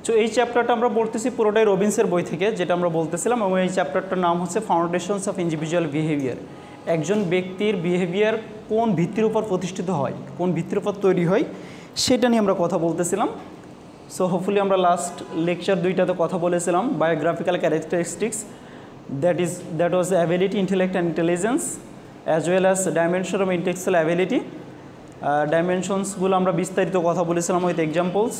তো এই চ্যাপ্টারটা আমরা পড়তেছি পুরোটাই রবিন্সের বই থেকে, যেটা আমরা বলতেছিলাম, এবং এই চ্যাপ্টারটার নাম হচ্ছে ফাউন্ডেশনস অফ ইন্ডিভিজুয়াল বিহেভিয়ার। একজন ব্যক্তির বিহেভিয়ার কোন ভিত্তির উপর প্রতিষ্ঠিত হয়, কোন ভিত্তির উপর তৈরি হয়, সেটা নিয়ে আমরা কথা বলতেছিলাম। সো হোপফুলি আমরা লাস্ট লেকচার দুইটাতে কথা বলেছিলাম biographical characteristics, that was ability, intellect and intelligence, as well as dimension of intellectual ability. ডাইমেনশনসগুলো আমরা বিস্তারিত কথা বলেছিলাম উইথ এক্সাম্পলস।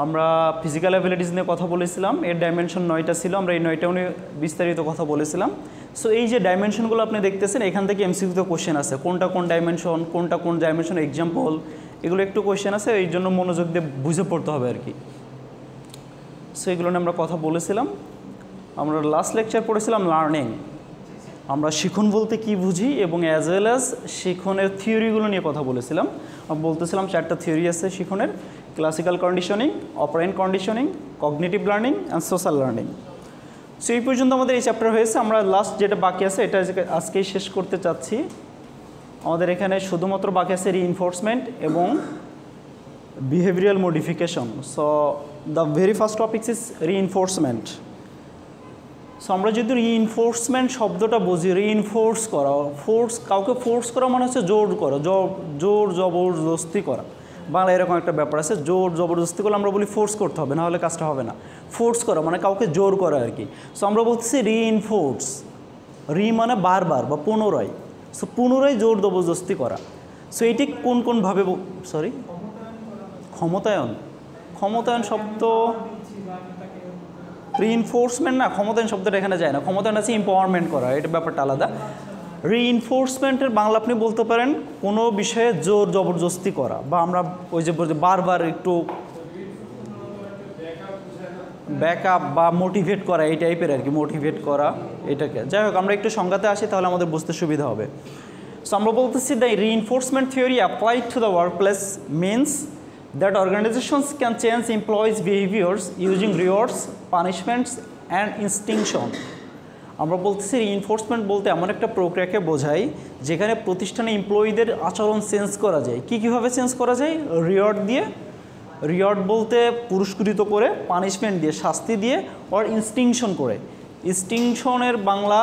আমরা ফিজিক্যাল অ্যাবিলিটিস নিয়ে কথা বলেছিলাম, এর ডাইমেনশন 9টা ছিল, আমরা এই 9টাও নিয়ে বিস্তারিত কথা বলেছিলাম। সো এই যে ডাইমেনশনগুলো আপনি দেখতেছেন, এখান থেকে এমসিকিউতে কোশ্চেন আছে, কোনটা কোন ডাইমেনশন, কোনটা কোন ডাইমেনশন এক্সাম্পল, এগুলো একটু কোশ্চেন আছে, এই জন্য মনোযোগ দিয়ে বুঝে পড়তে হবে আর কি। সো এগুলো নিয়ে আমরা কথা বলেছিলাম। আমরা লাস্ট লেকচার পড়েছিলাম লার্নিং, আমরা শিখন বলতে কি বুঝি, এবং অ্যাজ ওয়েল অ্যাজ শিখনের থিওরিগুলো নিয়ে কথা বলেছিলাম। আমরা বলতেছিলাম 4টা থিওরি আছে শিখনের: classical conditioning, operant conditioning, cognitive learning and social learning. So এই পর্যন্ত আমাদের এই চ্যাপ্টার হয়েছে। আমরা লাস্ট যেটা বাকি আছে এটা আজকেই শেষ করতে চাচ্ছি। আমাদের এখানে শুধুমাত্র বাকি আছে রিইনফোর্সমেন্ট এবং behavioural modification. So the very first topic is reinforcement. So আমরা যদি রিইনফোর্সমেন্ট শব্দটা বুঝি, রিইনফোর্স করা, কাউকে ফোর্স করা মানে হচ্ছে জোর করা, জোর জবরদস্তি করা। বাংলা এরকম একটা ব্যাপার আছে, জোর জবরদস্তি করলে আমরা বলি ফোর্স করতে হবে, না হলে কাজটা হবে না। ফোর্স করা মানে কাউকে জোর করা আর কি। সো আমরা বলতেছি রিইনফোর্স, মানে বারবার বা পুনরায়। সো পুনরায় জোর জবরদস্তি করা। সো এটি কোনভাবে, ক্ষমতায়ন শব্দ, রিইনফোর্সমেন্ট না, ক্ষমতায়ন শব্দটা এখানে যায় না। ক্ষমতায়ন আছে এম্পাওয়ারমেন্ট করা, এটা ব্যাপারটা আলাদা। রিইনফোর্সমেন্টের বাংলা আপনি বলতে পারেন কোনো বিষয়ে জোর জবরদস্তি করা, বা আমরা ওই যে বারবার একটু ব্যাকআপ বা মোটিভেট করা, এই টাইপের আর কি, মোটিভেট করা এটাকে। যাই হোক, আমরা একটু সংজ্ঞাতে আসি, তাহলে আমাদের বুঝতে সুবিধা হবে। সো আমরা বলতেছি the reinforcement theory applied to the workplace means that organizations can change employees' behaviors using rewards, punishments and instinction. আমরা বলতেছি রিইনফোর্সমেন্ট বলতে এমন একটা প্রক্রিয়াকে বোঝায় যেখানে প্রতিষ্ঠানে এমপ্লয়ীদের আচরণ চেঞ্জ করা যায়। কীভাবে চেঞ্জ করা যায়? রিওয়ার্ড দিয়ে, রিওয়ার্ড বলতে পুরস্কৃত করে, পানিশমেন্ট দিয়ে, শাস্তি দিয়ে, আর ইনস্টিংশন করে। ইনস্টিংশনের বাংলা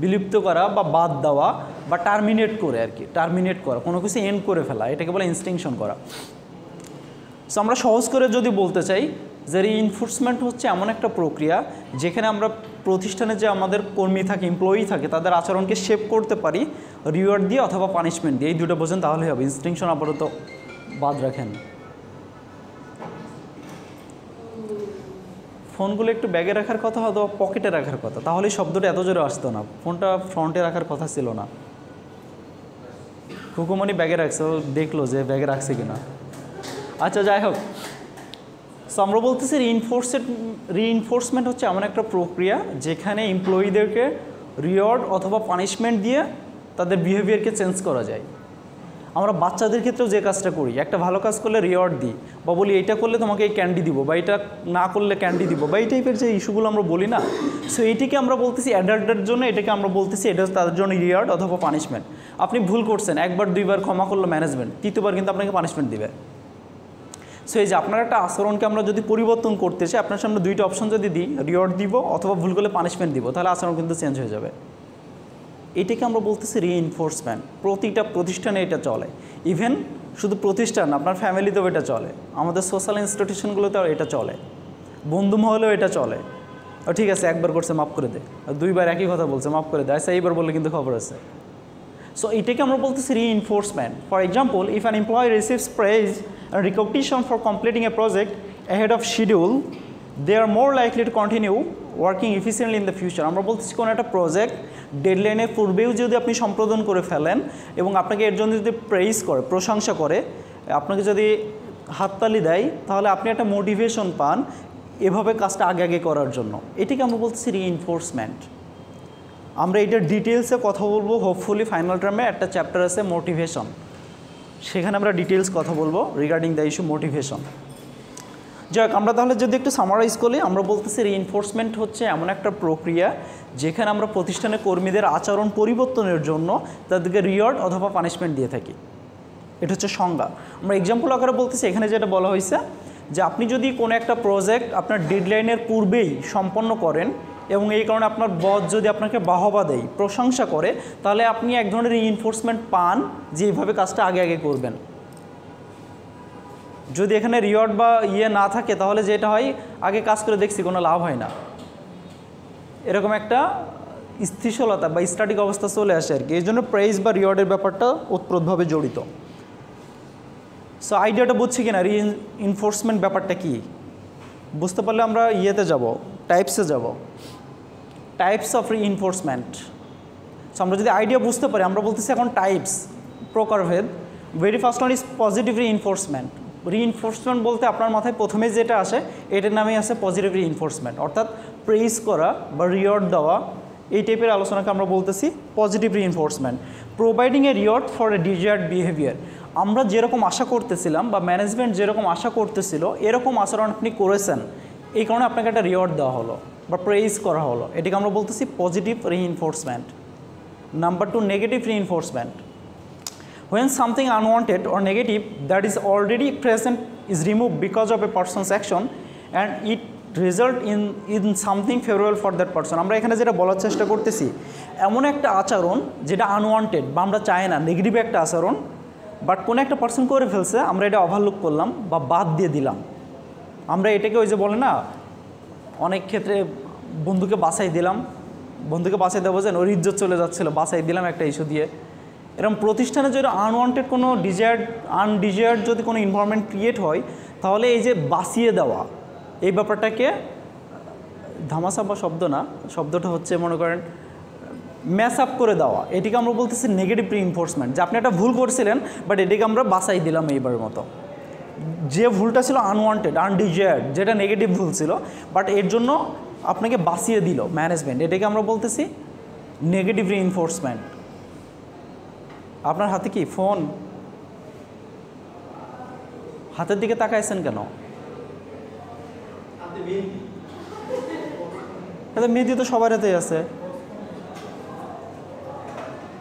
বিলুপ্ত করা বা বাদ দেওয়া বা টার্মিনেট করে আর কি, টার্মিনেট করা, কোনো কিছু এন্ড করে ফেলা, এটাকে বলে ইনস্টিংশন করা। সো আমরা সহজ করে যদি বলতে চাই যে রিইনফোর্সমেন্ট হচ্ছে এমন একটা প্রক্রিয়া যেখানে আমরা প্রতিষ্ঠানে যে আমাদের কর্মী থাকে, এমপ্লয়ি থাকে, তাদের আচরণকে শেপ করতে পারি রিওয়ার্ড দিয়ে অথবা পানিশমেন্ট দিয়ে। এই দুটো বোঝেন তাহলেই হবে। ইনস্টিংশন আপাতত বাদ রাখেন। ফোনগুলো একটু ব্যাগে রাখার কথা অথবা পকেটে রাখার কথা, তাহলে শব্দটা এত জোরে আসতো না। ফোনটা ফ্রন্টে রাখার কথা ছিল না। খুকুমনি ব্যাগে রাখছে, ও দেখলো যে ব্যাগে রাখছে কিনা। আচ্ছা, যাই হোক, সো আমরা বলতেছি রিইনফোর্সমেন্ট হচ্ছে এমন একটা প্রক্রিয়া যেখানে এমপ্লয়ীদেরকে রিওয়ার্ড অথবা পানিশমেন্ট দিয়ে তাদের বিহেভিয়ারকে চেঞ্জ করা যায়। আমরা বাচ্চাদের ক্ষেত্রেও যে কাজটা করি, একটা ভালো কাজ করলে রিওয়ার্ড দিই, বা বলি এইটা করলে তোমাকে এই ক্যান্ডি দিব, বা এটা না করলে ক্যান্ডি দিব, বা এই টাইপের যে ইস্যুগুলো আমরা বলি না। সো এইটিকে আমরা বলতেছি অ্যাডাল্টের জন্য, এটাকে আমরা বলতেছি এটা তাদের জন্য রিওয়ার্ড অথবা পানিশমেন্ট। আপনি ভুল করছেন, একবার দুইবার ক্ষমা করলো ম্যানেজমেন্ট, তৃতীয়বার কিন্তু আপনাকে পানিশমেন্ট দিবে। সো এই যে আপনার একটা আচরণকে আমরা যদি পরিবর্তন করতে চাই, আপনার সামনে দুইটা অপশন যদি দিই, রিওয়ার্ড দিব অথবা ভুল করলে পানিশমেন্ট দিব, তাহলে আচরণ কিন্তু চেঞ্জ হয়ে যাবে। এটাকে আমরা বলতেছি রিইনফোর্সমেন্ট। প্রতিটা প্রতিষ্ঠানে এটা চলে, ইভেন শুধু প্রতিষ্ঠান, আপনার ফ্যামিলিতেও এটা চলে, আমাদের সোশ্যাল ইনস্টিটিউশনগুলোতেও এটা চলে, বন্ধু মহলেও এটা চলে। ঠিক আছে, একবার করছে মাফ করে দে, দুইবার একই কথা বলছে মাফ করে দেয়, আচ্ছা এইবার বললে কিন্তু খবর আছে। সো এটাকে আমরা বলতেছি reinforcement. For example, if an employee receives praise and recognition for completing a project ahead of schedule, they are more likely to continue working efficiently in the future. আমরা বলতেছি কোনো একটা প্রজেক্ট ডেডলাইনের পূর্বেও যদি আপনি সম্পাদন করে ফেলেন এবং আপনাকে এর জন্য যদি প্রেইজ করে, প্রশংসা করে, আপনাকে যদি হাততালি দেয়, তাহলে আপনি একটা মোটিভেশন পান এভাবে কাজটা আগে করার জন্য। এটাকে আমরা বলতেছি রিইনফোর্সমেন্ট। আমরা এটার ডিটেলসে কথা বলবো হোপফুলি। ফাইনাল টার্মে একটা চ্যাপ্টার আছে মোটিভেশন, সেখানে আমরা ডিটেলস কথা বলবো রিগার্ডিং দ্য ইস্যু মোটিভেশন। যাই হোক, আমরা তাহলে যদি একটু সামারাইজ করি, আমরা বলতেছি রিইনফোর্সমেন্ট হচ্ছে এমন একটা প্রক্রিয়া যেখানে আমরা প্রতিষ্ঠানের কর্মীদের আচরণ পরিবর্তনের জন্য তাদেরকে রিওয়ার্ড অথবা পানিশমেন্ট দিয়ে থাকি। এটা হচ্ছে সংজ্ঞা। আমরা এক্সাম্পল আকারে বলতেছি, এখানে যেটা বলা হয়েছে যে আপনি যদি কোনো একটা প্রজেক্ট আপনার ডেডলাইনের পূর্বেই সম্পন্ন করেন এবং এই কারণে আপনার বস যদি আপনাকে বাহবা দেয়, প্রশংসা করে, তাহলে আপনি এক ধরনের রিইনফোর্সমেন্ট পান যে এইভাবে কাজটা আগে আগে করবেন। যদি এখানে রিওয়ার্ড বা না থাকে তাহলে যেটা হয়, আগে কাজ করে দেখছি কোনো লাভ হয় না, এরকম একটা স্থিতিশীলতা বা স্ট্যাটিক অবস্থা চলে আসে আর কি। এই জন্য প্রাইজ বা রিওয়ার্ডের ব্যাপারটা ওতপ্রোতভাবে জড়িত। সো আইডিয়াটা বুঝছি কিনা, রিইনফোর্সমেন্ট ব্যাপারটা কি বুঝতে পারলে আমরা যাব, টাইপসে যাব, টাইপস অফ রিইনফোর্সমেন্ট। সো আমরা যদি আইডিয়া বুঝতে পারি, আমরা বলতেছি এখন টাইপস, প্রকারভেদ। Very first one is positive reinforcement. Reinforcement বলতে আপনার মাথায় প্রথমে যেটা আসে এটার নামেই আছে পজিটিভ রিইনফোর্সমেন্ট, অর্থাৎ প্রেইজ করা বা রিওয়ার্ড দেওয়া, এই টাইপের আলোচনাকে আমরা বলতেছি positive reinforcement. Providing A reward for a desired behaviour. আমরা যেরকম আশা করতেছিলাম বা ম্যানেজমেন্ট যেরকম আশা করতেছিল এরকম আচরণ আপনি করেছেন, এই কারণে আপনাকে একটা রিওয়ার্ড দেওয়া হলো বা প্রেইজ করা হলো, এটাকে আমরা বলতেছি positive reinforcement. Number 2, negative reinforcement. When something unwanted or negative that is already present is removed because of a person's action and it result in something favorable for that person. আমরা এখানে যেটা বলার চেষ্টা করতেছি, এমন একটা আচরণ যেটা আনওয়ান্টেড বা আমরা চাই না, নেগেটিভ একটা আচরণ, বাট কোনো একটা পার্সন করে ফেলছে, আমরা এটা ওভারলুক করলাম বা বাদ দিয়ে দিলাম। আমরা এটাকে ওই যে বলে না, অনেক ক্ষেত্রে বন্ধুকে বাঁচাই দিলাম, বন্ধুকে বাঁচাই দেওয়া বোঝেন, ওর ইজ্জত চলে যাচ্ছিলো, বাঁচাই দিলাম একটা ইস্যু দিয়ে। এরকম প্রতিষ্ঠানে যদি আনওয়ান্টেড কোনো আনডিজায়ার্ড যদি কোনো এনভায়রনমেন্ট ক্রিয়েট হয়, তাহলে এই যে বাঁচিয়ে দেওয়া, এই ব্যাপারটাকে ধামাচাপা শব্দ না, শব্দটা হচ্ছে মনে করেন ম্যাচ আপ করে দেওয়া, এটিকে আমরা বলতেছি নেগেটিভ রিইনফোর্সমেন্ট। যে আপনি একটা ভুল করছিলেন বাট এটিকে আমরা বাঁচাই দিলাম এইবারের মতো। যে ভুলটা ছিল আনওয়ান্টেড, আনডিজায়ার্ড, যেটা নেগেটিভ ভুল ছিল, বাট এর জন্য আপনাকে বাঁচিয়ে দিল ম্যানেজমেন্ট, এটাকে আমরা বলতেছি নেগেটিভ রিইনফোর্সমেন্ট। আপনার হাতে কি ফোন? হাতের দিকে তাকাইছেন কেন? মেহেদি তো সবার হাতেই আছে।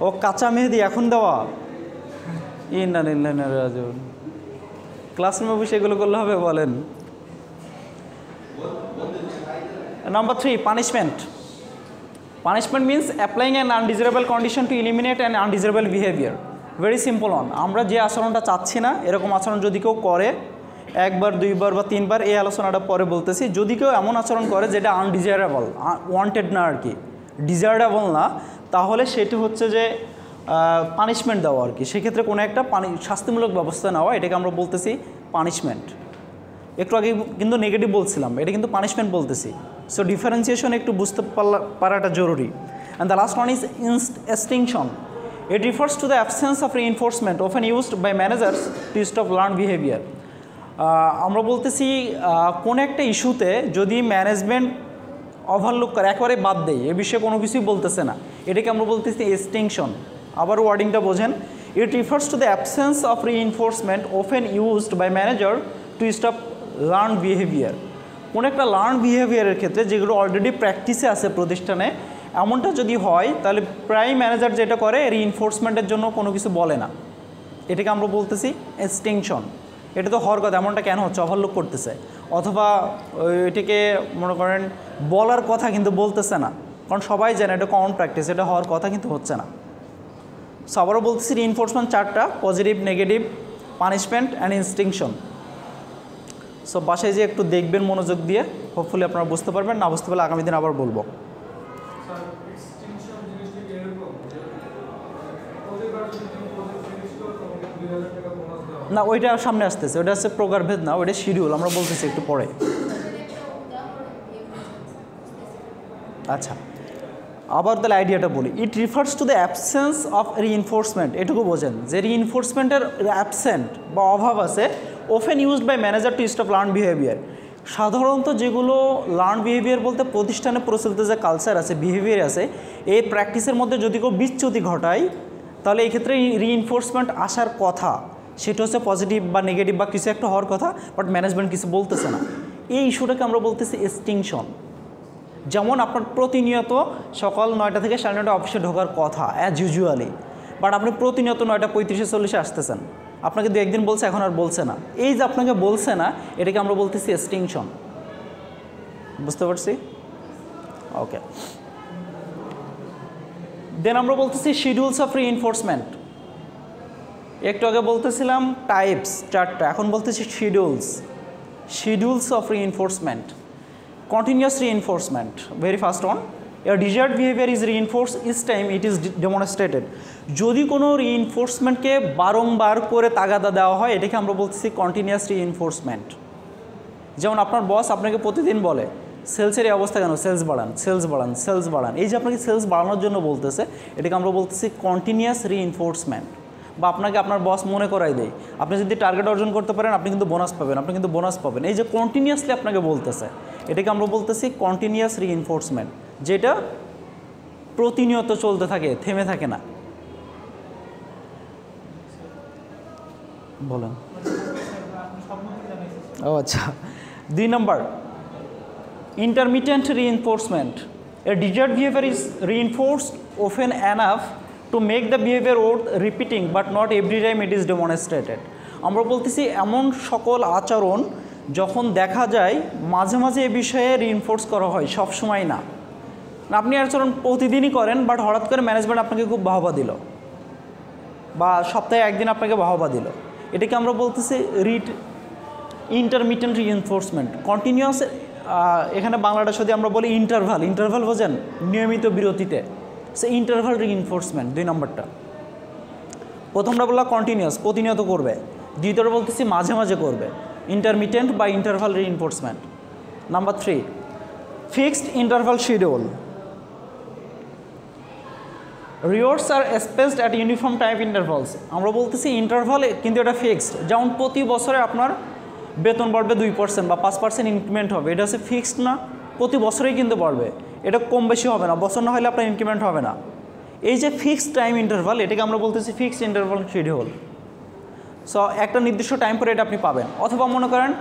ও কাঁচা মেহেদি এখন দেওয়া? ক্লাসরুমে বসে এগুলো করলে হবে বলেন? Number 3, punishment. Punishment means applying an undesirable condition to eliminate an undesirable behavior. Very simple one. আমরা যে আচরণটা চাচ্ছি না এরকম আচরণ যদি কেউ করে, একবার, দুইবার বা তিনবার, এই আলোচনাটা পরে বলতেছি, যদি কেউ এমন আচরণ করে যেটা আনডিজায়ারেবল, ওয়ান্টেড না আর কি, ডিজায়ারেবল না, তাহলে সেটি হচ্ছে যে পানিশমেন্ট দেওয়া আর কি। সেক্ষেত্রে কোনো একটা শাস্তিমূলক ব্যবস্থা নেওয়া, এটাকে আমরা বলতেছি পানিশমেন্ট। একটু আগে কিন্তু নেগেটিভ বলছিলাম, এটা কিন্তু পানিশমেন্ট বলতেছি। সো ডিফারেন্সিয়েশন একটু বুঝতে পারাটা জরুরি। And the last one is extinction. It refers to the absence of reinforcement often used by managers to stop learn behaviour. আমরা বলতেছি কোনো একটা ইস্যুতে যদি ম্যানেজমেন্ট ওভারলুক করে, একেবারে বাদ দেয়, এ বিষয়ে কোনো কিছুই বলতেছে না, এটাকে আমরা বলতেছি এক্সটিংশন। আবার ওয়ার্ডিংটা বোঝেন। It refers to the absence of reinforcement often used by manager to stop learn behavior. কোনো একটা লার্ন বিহেভিয়ারের ক্ষেত্রে যেগুলো অলরেডি প্র্যাকটিসে আছে প্রতিষ্ঠানে, এমনটা যদি হয় তাহলে প্রায় ম্যানেজার যেটা করে রিইনফোর্সমেন্টের জন্য কোনো কিছু বলে না, এটাকে আমরা বলতেছি এক্সটিংশন। এটা তো হওয়ার কথা, এমনটা কেন হচ্ছে? ওভারলুক করতেছে, অথবা এটাকে মনে করেন বলার কথা কিন্তু বলতেছে না, কারণ সবাই জানে এটা কমন প্র্যাকটিস, এটা হওয়ার কথা কিন্তু হচ্ছে না। সো আবারও বলতেছি রিইনফোর্সমেন্ট 4টা: positive, negative, punishment and extinction. So বাসায় যে একটু দেখবেন মনোযোগ দিয়ে, হোপফুলি আপনারা বুঝতে পারবেন, না বুঝতে পারলে আগামী দিন আবার বলবো। না, ওইটা সামনে আসতেছে, ওইটা হচ্ছে প্রকারভেদ না, ওইটা শিডিউল, আমরা বলতেছি একটু পরে। আচ্ছা, আবার তাহলে আইডিয়াটা বলি। It refers to the absence of reinforcement. এটুকু বোঝেন যে রিইনফোর্সমেন্টের অ্যাবসেন্ট বা অভাব আছে, often used by manager to stop learn behavior. সাধারণত যেগুলো লার্ন বিহেভিয়ার বলতে প্রতিষ্ঠানে প্রচলিত যে কালচার আছে, বিহেভিয়ার আছে, এই প্র্যাকটিসের মধ্যে যদি কেউ বিচ্যুতি ঘটায়, তাহলে এই ক্ষেত্রে রিইনফোর্সমেন্ট আসার কথা, সেটা হচ্ছে পজিটিভ বা নেগেটিভ বা কিছু একটা হওয়ার কথা, বাট ম্যানেজমেন্ট কিছু বলতেছে না, এই ইস্যুটাকে আমরা বলতেছি এক্সটিংশন। যেমন আপনার প্রতিনিয়ত সকাল 9টা থেকে 9:30 অফিসে ঢোকার কথা অ্যাজ ইউজুয়ালি, বাট আপনি প্রতিনিয়ত 9:35-40 আসতেছেন, আপনাকে দু একদিন বলছে, এখন আর বলছে না। এই যে আপনাকে বলছে না, এটাকে আমরা বলতেছি এক্সটিংশন। বুঝতে পারছি? ওকে। দেন আমরা বলতেছি শিডিউলস অফ রিইনফোর্সমেন্ট। একটু আগে বলতেছিলাম টাইপস 4টা, এখন বলতেছি schedules of reinforcement. Continuous reinforcement, very first one. A desired behavior is reinforced each time it is demonstrated. যদি কোনো রিইনফোর্সমেন্টকে বারংবার করে তাগাদা দেওয়া হয়, এটাকে আমরা বলতেছি কন্টিনিউয়াস রিইনফোর্সমেন্ট। যেমন আপনার বস আপনাকে প্রতিদিন বলে সেলসের এই অবস্থা কেন, সেলস বাড়ান, সেলস বাড়ান, সেলস বাড়ান। এই যে আপনাকে সেলস বাড়ানোর জন্য বলতেছে, এটাকে আমরা বলতেছি কন্টিনিউয়াস রিইনফোর্সমেন্ট। বা আপনাকে আপনার বস মনে করাই দেয়, আপনি যদি টার্গেট অর্জন করতে পারেন আপনি কিন্তু বোনাস পাবেন, আপনি কিন্তু বোনাস পাবেন। এই যে কন্টিনিউয়াসলি আপনাকে বলতেছে, এটাকে আমরা বলতেছি কন্টিনিউয়াস রিইনফোর্সমেন্ট, যেটা প্রতিনিয়ত চলতে থাকে, থেমে থাকে না। বলেন। ও আচ্ছা। 2 নম্বর, intermittent reinforcement. A desired behavior is reinforced often enough to make the behavior worth repeating but not every time it is demonstrated. আমরা বলতেছি এমন সকল আচরণ যখন দেখা যায় মাঝে মাঝে এ বিষয়ে রিইনফোর্স করা হয়, সব সময় না। আপনি আচরণ প্রতিদিনই করেন, বাট হঠাৎ করে ম্যানেজমেন্ট আপনাকে খুব বাহবা দিল, বা সপ্তাহে একদিন আপনাকে বাহবা দিল, এটাকে আমরা বলতেছি ইন্টারমিটেন্ট রিইনফোর্সমেন্ট। কন্টিনিউয়াস, এখানে বাংলাটা যদি আমরা বলি ইন্টারভাল বোঝেন, নিয়মিত বিরতিতে, সে ইন্টারভাল রিইনফোর্সমেন্ট 2 নম্বরটা। প্রথমটা বললাম কন্টিনিউয়াস, প্রতিনিয়ত করবে। দ্বিতীয়টা বলতেছি মাঝে মাঝে করবে, ইন্টারমিটেন্ট বা interval reinforcement. Number 3, fixed interval schedule. Rewards are spaced at uniform type intervals. আমরা বলতেছি ইন্টারভাল কিন্তু এটা ফিক্সড। যেমন প্রতি বছরে আপনার বেতন বাড়বে 2% বা 5% ইনক্রিমেন্ট হবে, এটা হচ্ছে ফিক্সড না, প্রতি বছরেই কিন্তু বাড়বে, এটা কম বেশি হবে না, বছর না হলে আপনার ইনক্রিমেন্ট হবে না। এই যে ফিক্সড টাইম ইন্টারভাল, এটাকে আমরা বলতেছি ফিক্সড ইন্টারভাল শিডিউল। সো একটা নির্দিষ্ট টাইম পরে এটা আপনি পাবেন। অথবা মনে করেন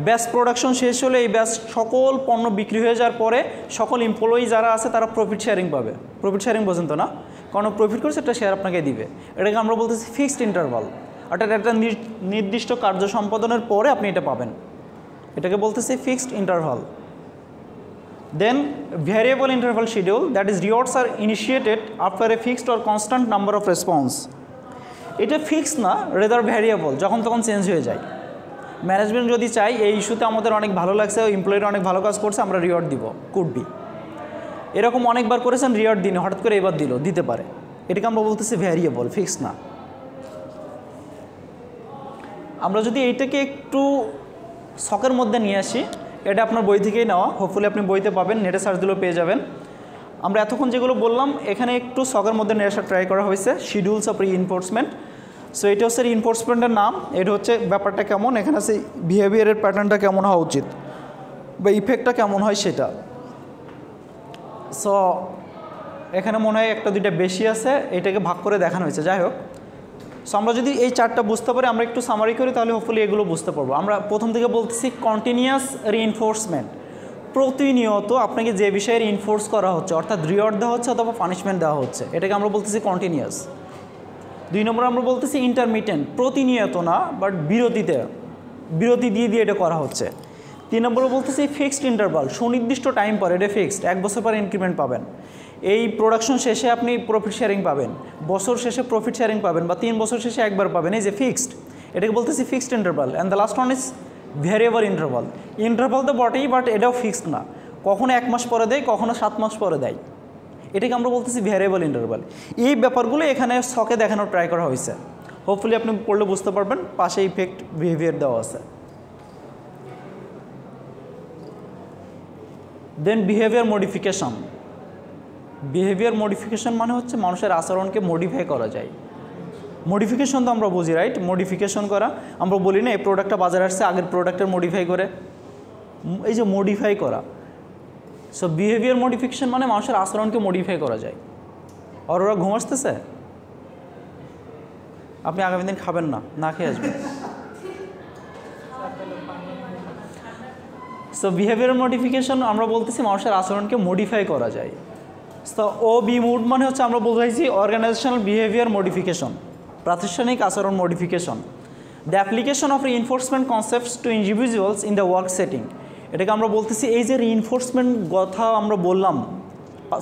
ব্যাচ প্রোডাকশন শেষ হলে এই ব্যাচ সকল পণ্য বিক্রি হয়ে যাওয়ার পরে সকল এমপ্লয়ি যারা আছে তারা প্রফিট শেয়ারিং পাবে। প্রফিট শেয়ারিং বোঝেন তো না? কারণ প্রফিট করে সেটা শেয়ার আপনাকে দিবে, এটাকে আমরা বলতেছি ফিক্সড ইন্টারভাল। অর্থাৎ একটা নির্দিষ্ট কার্য সম্পাদনের পরে আপনি এটা পাবেন, এটাকে বলতেছি fixed interval. Then variable interval schedule, that is rewards are initiated after a fixed or constant number of response. এটা ফিক্সড না, রেদার ভ্যারিয়েবল, যখন তখন চেঞ্জ হয়ে যায়। ম্যানেজমেন্ট যদি চাই এই ইস্যুতে আমাদের অনেক ভালো লাগছে, এমপ্লয়িরা অনেক ভালো কাজ করছে, আমরা রিওয়ার্ড দিব, কুড বি। এরকম অনেকবার করেছেন, রিওয়ার্ড দিন, হঠাৎ করে এবার দিতে পারে, এটাকে আমরা বলতেছি ভ্যারিয়েবল, ফিক্সড না। আমরা যদি এইটাকে একটু শখের মধ্যে নিয়ে আসি, এটা আপনার বই থেকেই নেওয়া, হোপফুলি আপনি বইতে পাবেন, নেটে সার্চ দিলেও পেয়ে যাবেন। আমরা এতক্ষণ যেগুলো বললাম এখানে একটু শখের মধ্যে নিয়ে আসার ট্রাই করা হয়েছে, শিডিউলস অফ রিইনফোর্সমেন্ট। সো এটা হচ্ছে রিইনফোর্সমেন্টের নাম, এটা হচ্ছে ব্যাপারটা কেমন, এখানে আছে বিহেভিয়ারের প্যাটার্নটা কেমন হওয়া উচিত বা ইফেক্টটা কেমন হয় সেটা। সো এখানে মনে হয় 1-2টা বেশি আছে, এটাকে ভাগ করে দেখানো হয়েছে। যাই হোক, সো আমরা যদি এই 4টা বুঝতে পারি, আমরা একটু সামারি করি, তাহলে হোপফুলি এগুলো বুঝতে পারবো। আমরা প্রথম থেকে বলতেছি কন্টিনিউয়াস রিইনফোর্সমেন্ট, প্রতিনিয়ত আপনাকে যে বিষয়ে রিইনফোর্স করা হচ্ছে, অর্থাৎ রিওয়ার্ড দেওয়া হচ্ছে অথবা পানিশমেন্ট দেওয়া হচ্ছে, এটাকে আমরা বলতেছি কন্টিনিউয়াস। 2 নম্বর আমরা বলতেছি ইন্টারমিটেন্ট, প্রতিনিয়ত না বাট বিরতি দিয়ে এটা করা হচ্ছে। 3 নম্বরে বলতেছি ফিক্সড ইন্টারভাল, সুনির্দিষ্ট টাইম পরে, এটা ফিক্সড, 1 বছর পরে ইনক্রিমেন্ট পাবেন, এই প্রোডাকশন শেষে আপনি প্রফিট শেয়ারিং পাবেন, বছর শেষে প্রফিট শেয়ারিং পাবেন, বা 3 বছর শেষে একবার পাবেন, এই যে ফিক্সড, এটাকে বলতেছি fixed interval. And the last one is variable interval. Interval তো বটেই, বাট এটাও ফিক্সড না, কখনো 1 মাস পরে দেয়, কখনো 7 মাস পরে দেয়, এটাকে আমরা বলতেছি ভ্যারিয়েবল ইন্টারভাল। এই ব্যাপারগুলো এখানে শখে দেখানোর ট্রাই করা হয়েছে, হোপফুলি আপনি পড়লে বুঝতে পারবেন। পাশে ইফেক্ট বিহেভিয়ার দেওয়া আছে। দেন বিহেভিয়ার মডিফিকেশন। বিহেভিয়ার মডিফিকেশন মানে হচ্ছে মানুষের আচরণকে মডিফাই করা যায়। মডিফিকেশন তো আমরা বুঝি, রাইট? মডিফিকেশন করা, আমরা বলি না এই প্রোডাক্টটা বাজারে আসছে, আগের প্রোডাক্টের মডিফাই করে, এই যে মডিফাই করা। সো বিহেভিয়ার মডিফিকেশন মানে মানুষের আচরণকে মডিফাই করা যায়। আর ওরা ঘুম আসতেছে, আপনি আগামী দিন খাবেন না, না খেয়ে আসবেন। সো বিহেভিয়ার মডিফিকেশন আমরা বলতেছি মানুষের আচরণকে মডিফাই করা যায়। তো OB মুড মানে হচ্ছে আমরা বোঝাইছি অর্গানাইজেশনাল বিহেভিয়ার মডিফিকেশন। প্রাতিষ্ঠানিক আচরণ modification, the application of reinforcement concepts to individuals in the work setting. এটাকে আমরা বলতেছি এই যে রিইনফোর্সমেন্ট কথা আমরা বললাম,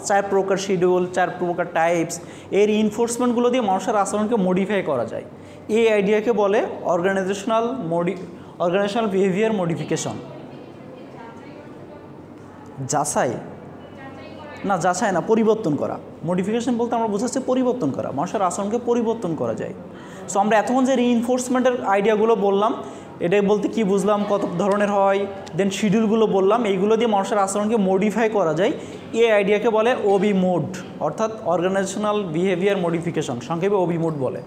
4 প্রকার শিডিউল, 4 প্রকার টাইপস, এই রিইনফোর্সমেন্টগুলো দিয়ে মানুষের আচরণকে মডিফাই করা যায়। এই আইডিয়াকে বলে অর্গানাইজেশনাল বিহেভিয়ার মডিফিকেশন। যাচাই না, পরিবর্তন করা। মডিফিকেশন বলতে আমরা বোঝাচ্ছি পরিবর্তন করা, মানুষের আচরণকে পরিবর্তন করা যায়। সো আমরা এতক্ষণ যে রিইনফোর্সমেন্টের আইডিয়াগুলো বললাম, এটা বলতে কি বুঝলাম, কত ধরনের হয়, দেন শিডিউলগুলো বললাম, এইগুলো দিয়ে মানুষের আচরণকে মডিফাই করা যায়। এই আইডিয়াকে বলে ওবি মোড, অর্থাৎ অর্গানাইজেশনাল বিহেভিয়ার মডিফিকেশন, সংক্ষেপে ওবি মোড বলে।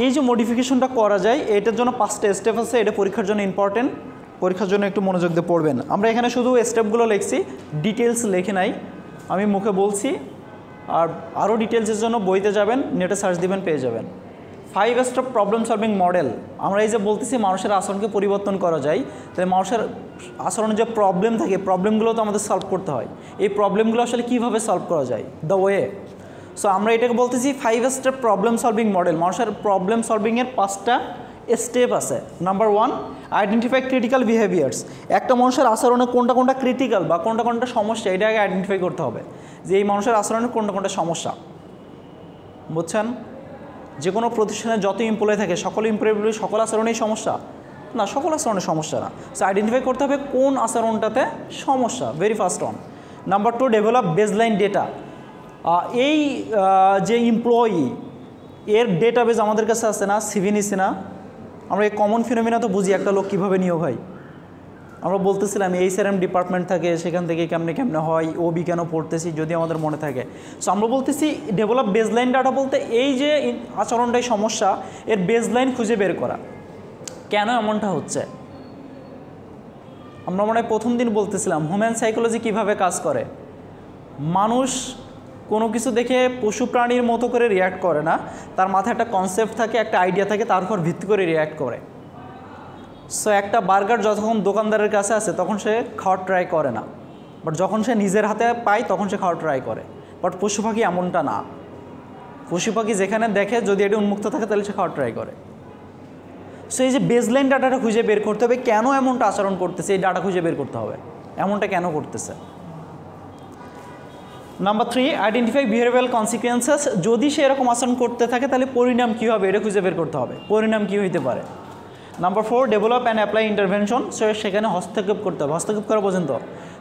এই যে মডিফিকেশনটা করা যায়, এটার জন্য 5টা স্টেপ আছে। এটা পরীক্ষার জন্য ইম্পর্টেন্ট, পরীক্ষার জন্য একটু মনোযোগ দিয়ে পড়বেন। আমরা এখানে শুধু স্টেপগুলো লিখছি, ডিটেলস লেখে নাই, আমি মুখে বলছি। আর আরও ডিটেলসের জন্য বইতে যাবেন, নেটে সার্চ দিবেন, পেয়ে যাবেন। 5 স্টেপ প্রবলেম সলভিং মডেল। আমরা এই যে বলতেছি মানুষের আচরণকে পরিবর্তন করা যায়, তাই মানুষের আচরণের যে প্রবলেম থাকে, প্রবলেমগুলো তো আমাদের সলভ করতে হয়। এই প্রবলেমগুলো আসলে কীভাবে সলভ করা যায়, দ্য ওয়ে। সো আমরা এটাকে বলতেছি 5 স্টেপ প্রবলেম সলভিং মডেল। মানুষের প্রবলেম সলভিংয়ের 5টা স্টেপ আছে। Number 1, identify critical behaviours. একটা মানুষের আচরণে কোনটা ক্রিটিক্যাল বা কোনটা সমস্যা, এটা আগে আইডেন্টিফাই করতে হবে যে এই মানুষের আচরণে কোনটা সমস্যা। বুঝছেন? যে কোনো প্রতিষ্ঠানে যত এমপ্লয়ি থাকে, সকল এমপ্লয়িগুলোর সকল আচরণেই সমস্যা না, সকল আচরণের সমস্যা না। সো আইডেন্টিফাই করতে হবে কোন আচরণটাতে সমস্যা, very first one. Number 2, develop baseline data. এই যে এমপ্লয়ি, এর ডেটাবেজ আমাদের কাছে আছে না, সিভি নিছি না, আমরা এই কমন ফিনোমিনা তো বুঝি একটা লোক কীভাবে নিয়োগ হয়। আমরা বলতেছিলাম HRM ডিপার্টমেন্ট থাকে, সেখান থেকে কেমনে হয়, ওবি কেন পড়তেছি, যদি আমাদের মনে থাকে। সো আমরা বলতেছি ডেভেলপ বেসলাইন ডাটা বলতে এই যে আচরণটাই সমস্যা, এর বেসলাইন খুঁজে বের করা, কেন এমনটা হচ্ছে। আমরা মনে হয় প্রথম দিন বলতেছিলাম হিউম্যান সাইকোলজি কীভাবে কাজ করে। মানুষ কোনো কিছু দেখে পশু প্রাণীর মতো করে রিয়্যাক্ট করে না, তার মাথায় একটা কনসেপ্ট থাকে, একটা আইডিয়া থাকে, তার উপর ভিত্তি করে রিয়্যাক্ট করে। সো একটা বার্গার যখন দোকানদারের কাছে আসে তখন সে খাওয়ার ট্রাই করে না, বাট যখন সে নিজের হাতে পায় তখন সে খাওয়ার ট্রাই করে। বাট পশু পাখি এমনটা না, পশু পাখি যেখানে দেখে যদি এটা উন্মুক্ত থাকে তাহলে সে খাওয়ার ট্রাই করে। সো এই যে বেসলাইন ডাটাটা খুঁজে বের করতে হবে, কেন এমনটা আচরণ করতেছে, এই ডাটা খুঁজে বের করতে হবে, এমনটা কেন করতেছে। Number 3, identify behavioural consequences. যদি সে এরকম আচরণ করতে থাকে তাহলে পরিণাম কী হবে, এটা খুঁজে বের করতে হবে, পরিণাম কী হইতে পারে। Number 4, develop and apply intervention. So সেখানে হস্তক্ষেপ করতে হবে, হস্তক্ষেপ করা পর্যন্ত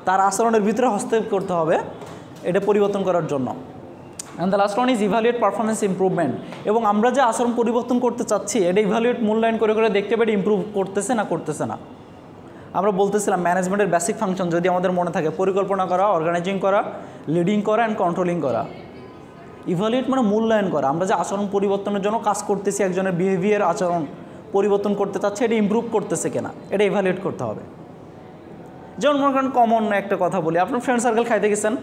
তার আচরণের ভিতরে হস্তক্ষেপ করতে হবে এটা পরিবর্তন করার জন্য। And the last one is evaluate performance improvement. এবং আমরা যে আচরণ পরিবর্তন করতে চাচ্ছি এটা ইভ্যালুয়েট, মূল্যায়ন করে দেখতে পারি ইমপ্রুভ করতেছে না করতেছে না। আমরা বলতেছিলাম ম্যানেজমেন্টের বেসিক ফাংশন যদি আমাদের মনে থাকে, পরিকল্পনা করা, অর্গানাইজিং করা, লিডিং করা অ্যান্ড কন্ট্রোলিং করা। ইভ্যালুয়েট মানে মূল্যায়ন করা, আমরা যে আচরণ পরিবর্তনের জন্য কাজ করতেছি, একজনের বিহেভিয়ার আচরণ পরিবর্তন করতে চাচ্ছে, এটা ইমপ্রুভ করতেছে কিনা এটা ইভ্যালুয়েট করতে হবে। যেমন মনে করেন কমন একটা কথা বলি, আপনার ফ্রেন্ড সার্কেল খাইতে গেছেন,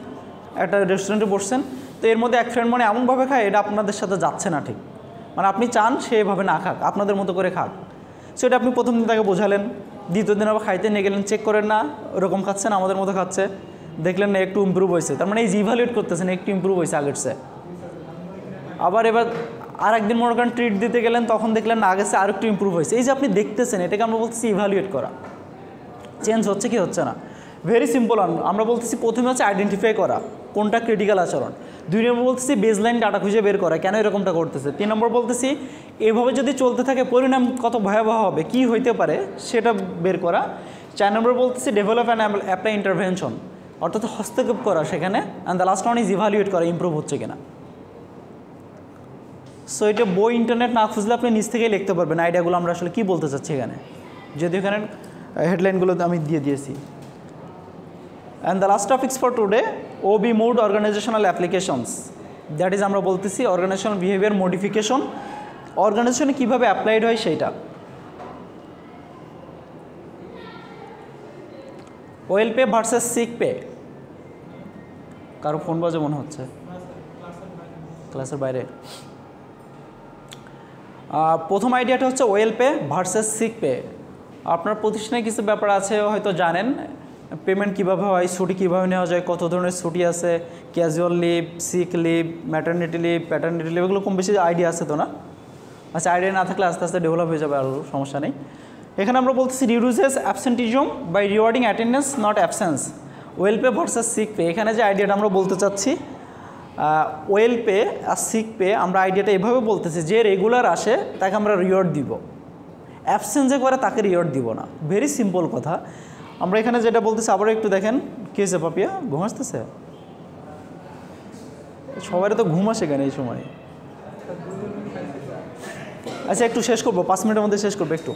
একটা রেস্টুরেন্টে বসছেন, তো এর মধ্যে এক ফ্রেন্ড মানে এমনভাবে খায় এটা আপনাদের সাথে যাচ্ছে না, ঠিক মানে আপনি চান সেভাবে না খাক, আপনাদের মতো করে খাক। সো এটা আপনি প্রথম দিন তাকে বোঝালেন, দ্বিতীয় দিন আবার খাইতে নিয়ে গেলেন, চেক করেন না ওরকম খাচ্ছে না, আমাদের মতো খাচ্ছে, দেখলেন না একটু ইমপ্রুভ হয়েছে, তার মানে এই যে ইভ্যালুয়েট করতেছেন একটু ইমপ্রুভ হয়েছে আগের চেয়ে। আবার এবার আর একদিন মনে করেন ট্রিট দিতে গেলেন, তখন দেখলেন না আগের চেয়ে আর একটু ইমপ্রুভ হয়েছে। এই যে আপনি দেখতেছেন এটাকে আমরা বলতেছি ইভ্যালুয়েট করা, চেঞ্জ হচ্ছে কি হচ্ছে না। ভেরি সিম্পল, আমরা বলতেছি প্রথমে হচ্ছে আইডেন্টিফাই করা কোনটা ক্রিটিক্যাল আচরণ, 2 নম্বর বলতেছি বেসলাইন ডাটা খুঁজে বের করা কেন এরকমটা করতেছে, 3 নম্বর বলতেছি এভাবে যদি চলতে থাকে পরিণাম কত ভয়াবহ হবে, কি হইতে পারে সেটা বের করা, 4 নম্বর বলতেছি ডেভেলপ অ্যান্ড অ্যাপ্লাই ইন্টারভেনশন, অর্থাৎ হস্তক্ষেপ করা সেখানে, and the last one is evaluate করা ইমপ্রুভ হচ্ছে কিনা। সো এটা বই ইন্টারনেট না খুঁজলে আপনি নিজ থেকেই লিখতে পারবেন আইডিয়াগুলো আমরা আসলে কী বলতে চাচ্ছি এখানে, যদি এখানে হেডলাইনগুলো আমি দিয়ে দিয়েছি। And the last topics for today, OB mod organisational applications, that is আমরা বলতেছি অর্গানাইজেশনাল বিহেভিয়ার মডিফিকেশন, অর্গানাইজেশনে কীভাবে অ্যাপ্লাইড হয় সেইটা। Well pay versus sick pay, কারো ফোন বাজে মনে হচ্ছে ক্লাসের বাইরে। প্রথম আইডিয়াটা হচ্ছে well pay versus sick pay. আপনার প্রতিষ্ঠানে কিছু ব্যাপার আছে হয়তো জানেন, পেমেন্ট কীভাবে হয়, ছুটি কীভাবে নেওয়া যায়, কত ধরনের ছুটি আছে, casual leave, sick leave, maternity leave, paternity leave, এগুলো কম বেশি আইডিয়া আছে তো না? আচ্ছা, আইডিয়া না থাকলে আস্তে আস্তে ডেভেলপ হয়ে যাবে, আরও সমস্যা নেই। এখানে আমরা বলতেছি reduces absenteeism by rewarding attendance not absence, well pay versus sick pay. এখানে যে আইডিয়াটা আমরা বলতে চাচ্ছি, ওয়েল পে আর সিক পে, আমরা আইডিয়াটা এভাবে বলতেছি যে রেগুলার আসে তাকে আমরা রিওয়ার্ড দিব, অ্যাবসেন্স যে করে তাকে রিওয়ার্ড দিব না। ভেরি সিম্পল কথা। আমরা এখানে যেটা বলতেছি আবার একটু দেখেন, কী হয়েছে পাপিয়া, ঘুম আসতেছে? সবাই তো ঘুম আসে কেন এই সময়? আচ্ছা, একটু শেষ করবো, 5 মিনিটের মধ্যে শেষ করবো একটু।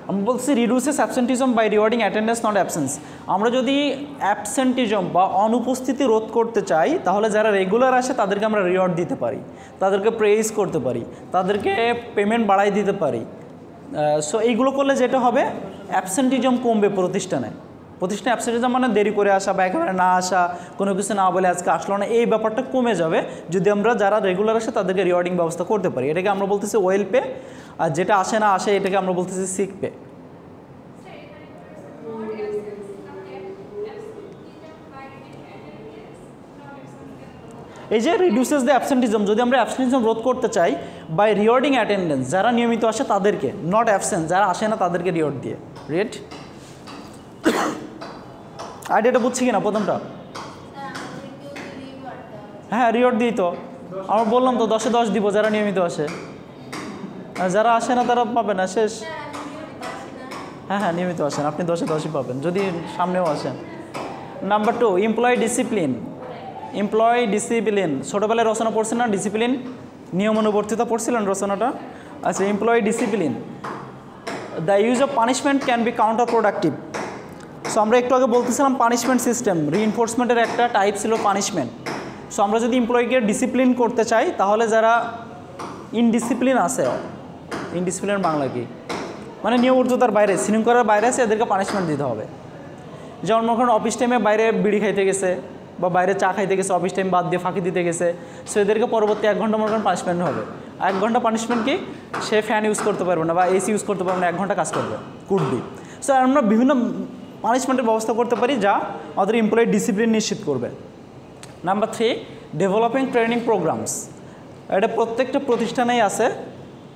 আমরা বলছি reduces absenteeism by rewarding attendance not absence. আমরা যদি অ্যাবসেন্টিজম বা অনুপস্থিতি রোধ করতে চাই, তাহলে যারা রেগুলার আসে তাদেরকে আমরা রিওয়ার্ড দিতে পারি, তাদেরকে প্রেইজ করতে পারি, তাদেরকে পেমেন্ট বাড়াই দিতে পারি। সো এইগুলো করলে যেটা হবে, অ্যাবসেন্টিজম কমবে প্রতিষ্ঠানে অ্যাবসেন্টিজম মানে দেরি করে আসা বা একেবারে না আসা, কোনো কিছু না বলে আজকে আসলো না, এই ব্যাপারটা কমে যাবে যদি আমরা যারা রেগুলার আসে তাদেরকে রিওয়ার্ডিং ব্যবস্থা করতে পারি। এটাকে আমরা বলতেছি ওয়েল পে, আর যেটা আসে না আসে এটাকে আমরা বলতেছি সিক পে। এই যে রিডিউসেস দ্য অ্যাবসেন্টিজম, যদি আমরা অ্যাবসেন্টিজম রোধ করতে চাই বাই রিওয়ার্ডিং অ্যাটেন্ডেন্স, যারা নিয়মিত আসে তাদেরকে, নট অ্যাবসেন্স, যারা আসে না তাদেরকে রিওয়ার্ড দিয়ে। রেট আইডিয়াটা বুঝছি কিনা প্রথমটা? হ্যাঁ, রিওয়ার্ড দিই তো, আমরা বললাম তো 10-এ 10 দিব যারা নিয়মিত আসে, আর যারা আসে না তারা পাবে না, শেষ। হ্যাঁ, নিয়মিত আসেন, আপনি 10-এ 10ই পাবেন যদি সামনেও আসেন। Number 2, employee discipline. ছোটোবেলায় রচনা পড়ছেন না, ডিসিপ্লিন, নিয়মানুবর্তিতা পড়ছিলেন রচনাটা? আচ্ছা, employee discipline. The use of punishment can be counter productive. So আমরা একটু আগে বলতেছিলাম পানিশমেন্ট সিস্টেম, রিইনফোর্সমেন্টের একটা টাইপ ছিল পানিশমেন্ট। সো আমরা যদি এমপ্লয়িকে ডিসিপ্লিন করতে চাই, তাহলে যারা ইনডিসিপ্লিন আছে, ইনডিসিপ্লিন বাংলা কি মানে নিয়মবদ্ধতার বাইরে, শৃঙ্খলার বাইরে আছে, এদেরকে পানিশমেন্ট দিতে হবে। যেমন মনে করেন অফিস টাইমে বাইরে বিড়ি খাইতে গেছে বা বাইরে চা খাইতে গেছে, অফিস টাইম বাদ দিয়ে ফাঁকি দিতে গেছে, সো এদেরকে পরবর্তী 1 ঘন্টা মনে করেন পানিশমেন্ট হবে। 1 ঘন্টা পানিশমেন্ট কি, সে ফ্যান ইউজ করতে পারবে না বা এসি ইউজ করতে পারবে না, 1 ঘন্টা কাজ করবে, কুড বি। সো আমরা বিভিন্ন পানিশমেন্টের ব্যবস্থা করতে পারি যা আমাদের এমপ্লয়ি ডিসিপ্লিন নিশ্চিত করবে। Number 3, developing training programs. এটা প্রত্যেকটা প্রতিষ্ঠানেই আছে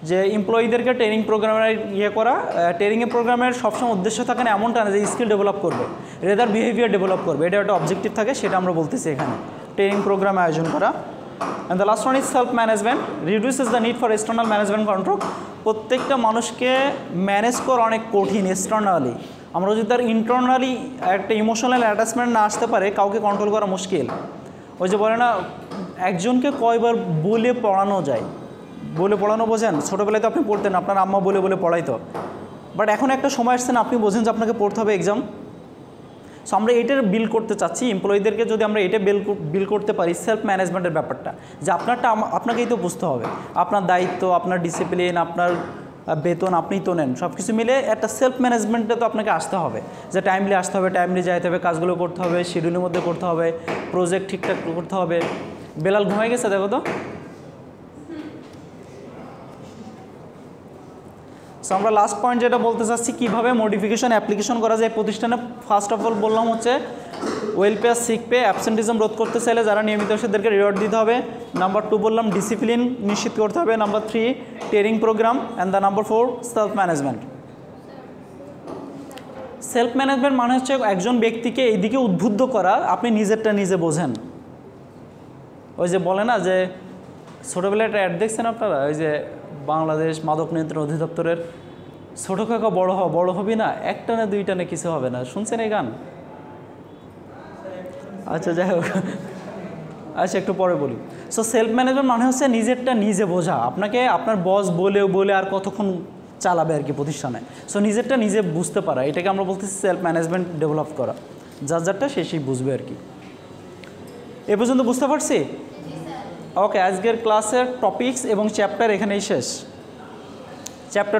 যে এমপ্লয়ীদেরকে ট্রেনিং প্রোগ্রামের করা। ট্রেনিংয়ের প্রোগ্রামের সবসময় উদ্দেশ্য থাকে না এমনটা না যে স্কিল ডেভেলপ করবে, রেদার বিহেভিয়ার ডেভেলপ করবে, এটা একটা অবজেক্টিভ থাকে, সেটা আমরা বলতেছি এখানে ট্রেনিং প্রোগ্রাম আয়োজন করা। And the last one is self management, reduces the need for external management control. প্রত্যেকটা মানুষকে ম্যানেজ করা অনেক কঠিন এক্সটার্নালি, আমরা যদি তার ইন্টারনালি একটা ইমোশনাল অ্যাটাচমেন্ট না আসতে পারে, কাউকে কন্ট্রোল করা মুশকিল। ওই যে বলে না, একজনকে কয়বার বলে পড়ানো যায়, বলে পড়ানো বোঝেন? ছোটোবেলায় তো আপনি পড়তেন, আপনার আম্মা বলে বলে পড়াইতো, বাট এখন একটা সময় আসছে না, আপনি বোঝেন যে আপনাকে পড়তে হবে এক্সাম। সো আমরা এটার বিল করতে চাচ্ছি এমপ্লয়ীদেরকে, যদি আমরা এটা বিল করতে পারি সেলফ ম্যানেজমেন্টের ব্যাপারটা, যে আপনারটা আপনাকেই তো বুঝতে হবে, আপনার দায়িত্ব, আপনার ডিসিপ্লিন, আপনার বেতন আপনিই তো নেন, সব কিছু মিলে একটা সেলফ ম্যানেজমেন্টে তো আপনাকে আসতে হবে, যে টাইমলি আসতে হবে, টাইমলি যাইতে হবে, কাজগুলো করতে হবে, শিডিউলের মধ্যে করতে হবে, প্রজেক্ট ঠিকঠাক করতে হবে। বেলাল ঘুমাই গেছে দেখো তো। সো আমরা লাস্ট পয়েন্ট যেটা বলতে চাচ্ছি, কীভাবে মডিফিকেশন অ্যাপ্লিকেশন করা যায় প্রতিষ্ঠানে। ফার্স্ট অফ অল বললাম হচ্ছে ওয়েল পে, সিক পে, অ্যাবসেন্টিজম রোধ করতে চাইলে যারা নিয়মিত সেদেরকে রিওয়ার্ড দিতে হবে। নাম্বার 2 বললাম ডিসিপ্লিন নিশ্চিত করতে হবে। Number 3 training programme, and the number 4 self management. Self management মানে হচ্ছে একজন ব্যক্তিকে এইদিকে উদ্বুদ্ধ করা, আপনি নিজেরটা নিজে বোঝেন। ওই যে বলে না যে ছোটোবেলায় একটা অ্যাড দেখছেন আপনারা, ওই যে বাংলাদেশ মাদক নিয়ন্ত্রণ অধিদপ্তরের, ছোটো কাকা বড় হবি না, একটা না দুইটা না কিছু হবে না, শুনছেন এই গান? আচ্ছা, যাই হোক, আচ্ছা একটু পরে বলি। সো সেলফ ম্যানেজমেন্ট মানে হচ্ছে নিজেরটা নিজে বোঝা। আপনাকে আপনার বস বলে আর কতক্ষণ চালাবে আর কি প্রতিষ্ঠানে। সো নিজেরটা নিজে বুঝতে পারা, এটাকে আমরা বলতেছি সেলফ ম্যানেজমেন্ট ডেভেলপ করা। যারটা সেই বুঝবে আর কি। এ পর্যন্ত বুঝতে পারছি? ওকে, আজকের ক্লাসের টপিকস এবং চ্যাপ্টার এখানেই শেষ। চ্যাপ্টার